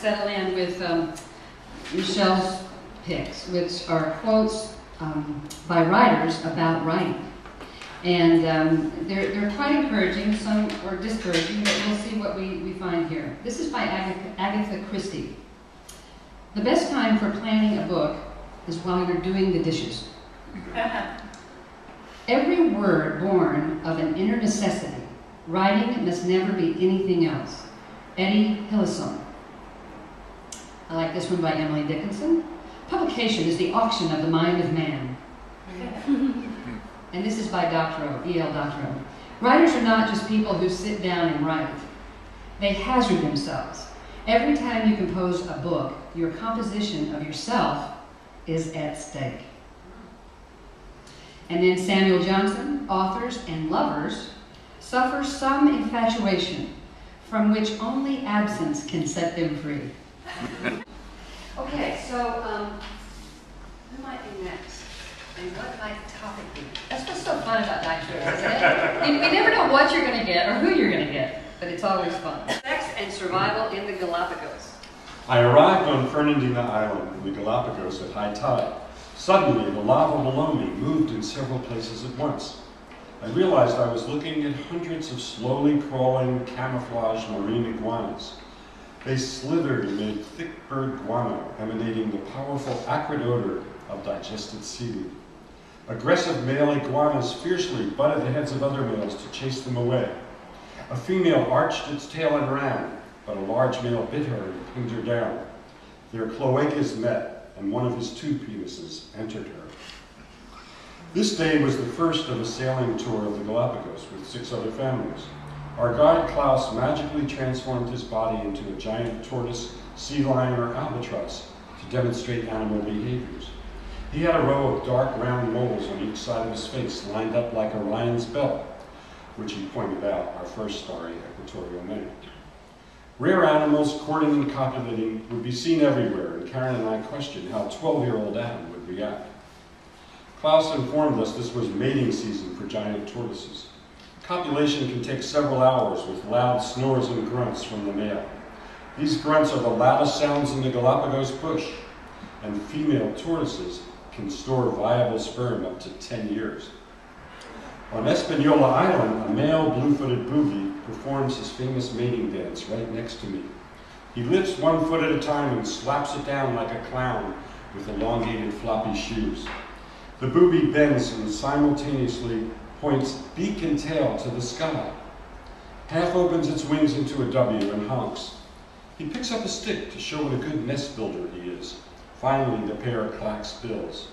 settle in with Michelle's picks, which are quotes by writers about writing. And they're quite encouraging, some are discouraging, but we'll see what we find here. This is by Agatha Christie. The best time for planning a book is while you're doing the dishes. Every word born of an inner necessity. Writing must never be anything else. Eddie Hillesum. I like this one by Emily Dickinson. Publication is the auction of the mind of man. And this is by Doctorow, E.L. Doctorow. Writers are not just people who sit down and write. They hazard themselves. Every time you compose a book, your composition of yourself is at stake. And then Samuel Johnson, authors and lovers suffer some infatuation from which only absence can set them free. Okay, so who might be next? And what might the topic be? That's what's so fun about DimeStories, isn't it? You never know what you're going to get or who you're going to get, but it's always fun. Sex and survival in the Galapagos. I arrived on Fernandina Island in the Galapagos at high tide. Suddenly, the lava below me moved in several places at once. I realized I was looking at hundreds of slowly crawling, camouflaged marine iguanas. They slithered amid thick bird guano, emanating the powerful acrid odor of digested seaweed. Aggressive male iguanas fiercely butted the heads of other males to chase them away. A female arched its tail and ran, but a large male bit her and pinned her down. Their cloacas met, and one of his two penises entered her. This day was the first of a sailing tour of the Galapagos with 6 other families. Our guide Klaus magically transformed his body into a giant tortoise, sea lion, or albatross to demonstrate animal behaviors. He had a row of dark round moles on each side of his face lined up like Orion's belt, which he pointed out our first starry equatorial mate. Rare animals courting and copulating would be seen everywhere, and Karen and I questioned how 12-year-old Adam would react. Klaus informed us this was mating season for giant tortoises. Copulation can take several hours with loud snores and grunts from the male. These grunts are the loudest sounds in the Galapagos bush, and female tortoises can store viable sperm up to 10 years. On Espanola Island, a male blue-footed booby performs his famous mating dance right next to me. He lifts one foot at a time and slaps it down like a clown with elongated floppy shoes. The booby bends and simultaneously points beak and tail to the sky. Half opens its wings into a W and honks. He picks up a stick to show what a good nest builder he is. Finally, the pair clacks bills.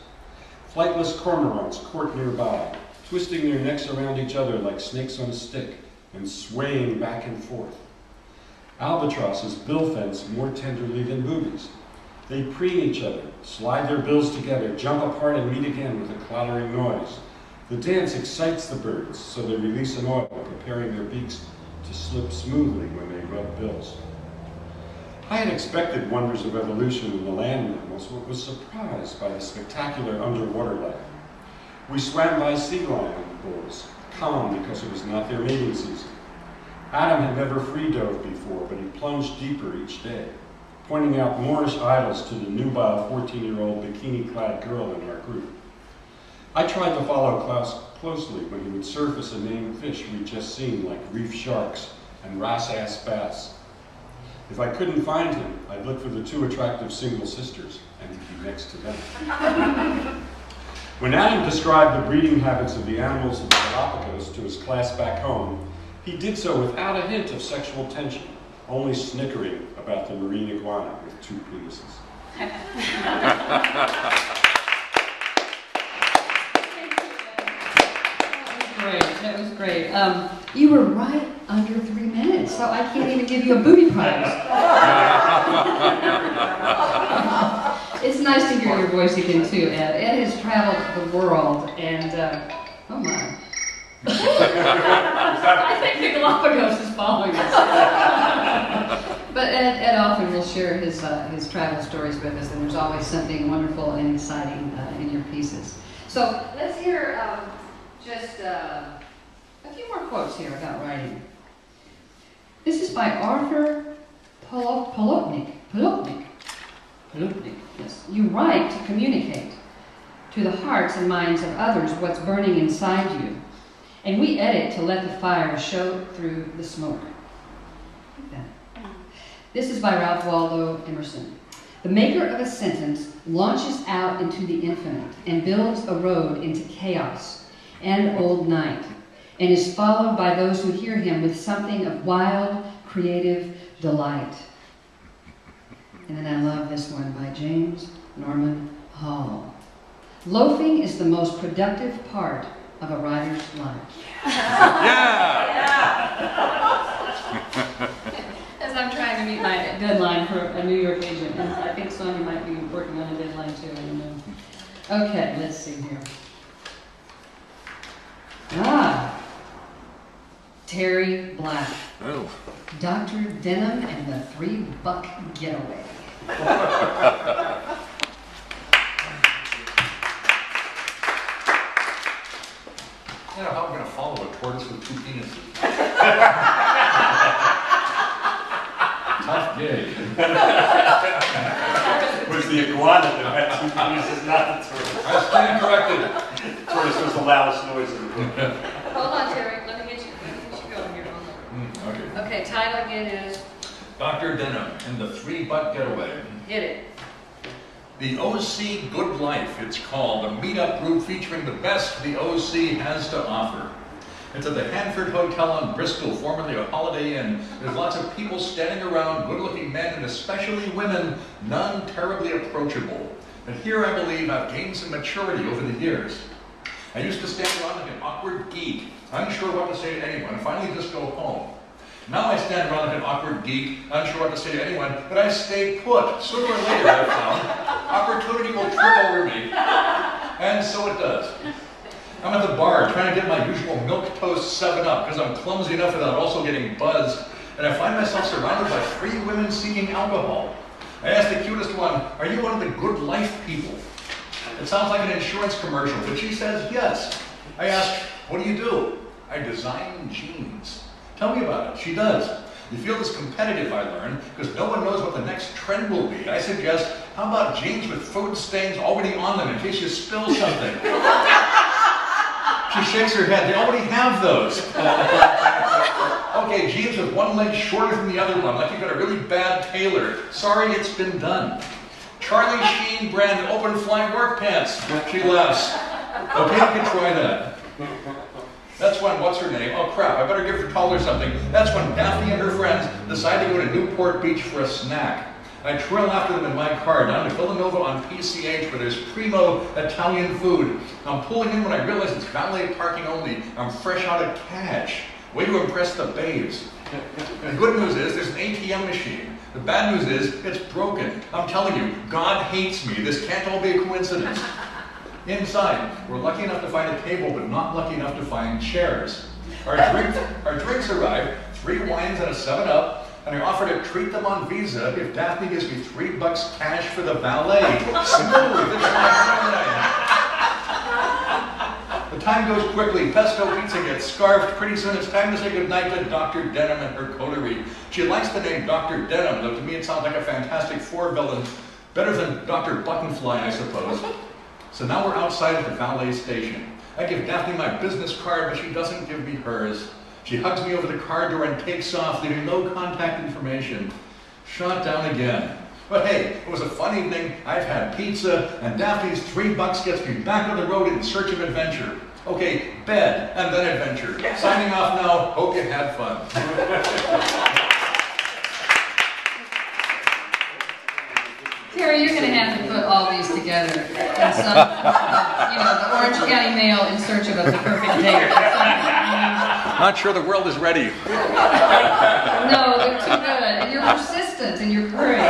Flightless cormorants court nearby, twisting their necks around each other like snakes on a stick and swaying back and forth. Albatrosses bill fence more tenderly than boobies. They preen each other, slide their bills together, jump apart and meet again with a clattering noise. The dance excites the birds, so they release an oil, preparing their beaks to slip smoothly when they rub bills. I had expected wonders of evolution in the land mammals, but was surprised by the spectacular underwater life. We swam by sea lion bulls, calm because it was not their mating season. Adam had never free dove before, but he plunged deeper each day, pointing out Moorish idols to the nubile 14-year-old bikini-clad girl in our group. I tried to follow Klaus closely when he would surface a named fish we'd just seen, like reef sharks and wrasse-ass bass. If I couldn't find him, I'd look for the 2 attractive single sisters and be next to them. When Adam described the breeding habits of the animals of the Galapagos to his class back home, he did so without a hint of sexual tension, only snickering about the marine iguana with 2 penises. That was great. You were right under 3 minutes, so I can't even give you a booty prize. It's nice to hear your voice again, too, Ed. Ed has traveled the world, and, oh my. I think the Galapagos is following us. But Ed often will share his travel stories with us, and there's always something wonderful and exciting in your pieces. So let's hear just a few more quotes here about writing. This is by Arthur Polotnik. Pelupnik. Pelupnik, yes. You write to communicate to the hearts and minds of others what's burning inside you. And we edit to let the fire show through the smoke. Like that. This is by Ralph Waldo Emerson. The maker of a sentence launches out into the infinite and builds a road into chaos and old night, and is followed by those who hear him with something of wild, creative delight. And then I love this one by James Norman Hall. Loafing is the most productive part of a writer's life. Yeah! As I'm trying to meet my deadline for a New York agent, and I think Sonia might be working on a deadline too, I don't know. Okay, let's see here. Terry Black. Oh. Dr. Denham and the $3 Getaway. You know how I'm going to follow a tortoise with 2 penises? Tough gig. It was the iguana that had 2 penises, not the tortoise. I stand corrected. Tortoise was the loudest noise in the book. Hold on, Terry. Let me get you going here. Okay. Okay, title again is? Dr. Denham and the $3 Getaway. Hit it. The OC Good Life, it's called, a meetup group featuring the best the OC has to offer. It's at the Hanford Hotel on Bristol, formerly a Holiday Inn. There's lots of people standing around, good-looking men, and especially women, none terribly approachable. But here, I believe, I've gained some maturity over the years. I used to stand around like an awkward geek, unsure what to say to anyone, and finally just go home. Now I stand around like an awkward geek, unsure what to say to anyone, but I stay put. Sooner or later, I've found, opportunity will trip over me. And so it does. I'm at the bar trying to get my usual milk toast 7-Up because I'm clumsy enough without also getting buzzed, and I find myself surrounded by 3 women seeking alcohol. I ask the cutest one, "Are you one of the Good Life people?" It sounds like an insurance commercial, but she says yes. I ask, "What do you do?" "I design jeans." "Tell me about it." She does. "You feel this competitive, I learn, because no one knows what the next trend will be. I suggest, how about jeans with food stains already on them in case you spill something?" She shakes her head. "They already have those." "Okay, jeans with one leg shorter than the other one, like you got a really bad tailor. Sorry, it's been done." "Charlie Sheen brand open fly work pants." She laughs. "Okay, I can try that." That's when, what's her name? Oh crap, I better give her a call or something. That's when Daphne and her friends decide to go to Newport Beach for a snack. I trail after them in my car down to Villanova on PCH where there's primo Italian food. I'm pulling in when I realize it's valet parking only. I'm fresh out of cash. Way to impress the babes. The good news is there's an ATM machine. The bad news is it's broken. I'm telling you, God hates me. This can't all be a coincidence. Inside, we're lucky enough to find a table, but not lucky enough to find chairs. Our drinks arrive, 3 wines and a 7-Up, and I offer to treat them on Visa if Daphne gives me $3 cash for the valet. Smooth, this is my holiday. The time goes quickly. Pesto pizza gets scarfed. Pretty soon it's time to say goodnight to Dr. Denham and her coterie. She likes the name Dr. Denham, though to me it sounds like a Fantastic Four villain. Better than Dr. Buttonfly, I suppose. So now we're outside at the valet station. I give Daphne my business card, but she doesn't give me hers. She hugs me over the car door and takes off, leaving no contact information. Shot down again. But hey, it was a fun evening. I've had pizza, and Daphne's $3 gets me back on the road in search of adventure. Okay, bed, and then adventure. Signing off now. Hope you had fun. Terry, you're going to have to put all these together in some, the Orange County Mail in search of a perfect date. Not sure the world is ready. No, they're too good. And you're persistent in your courage.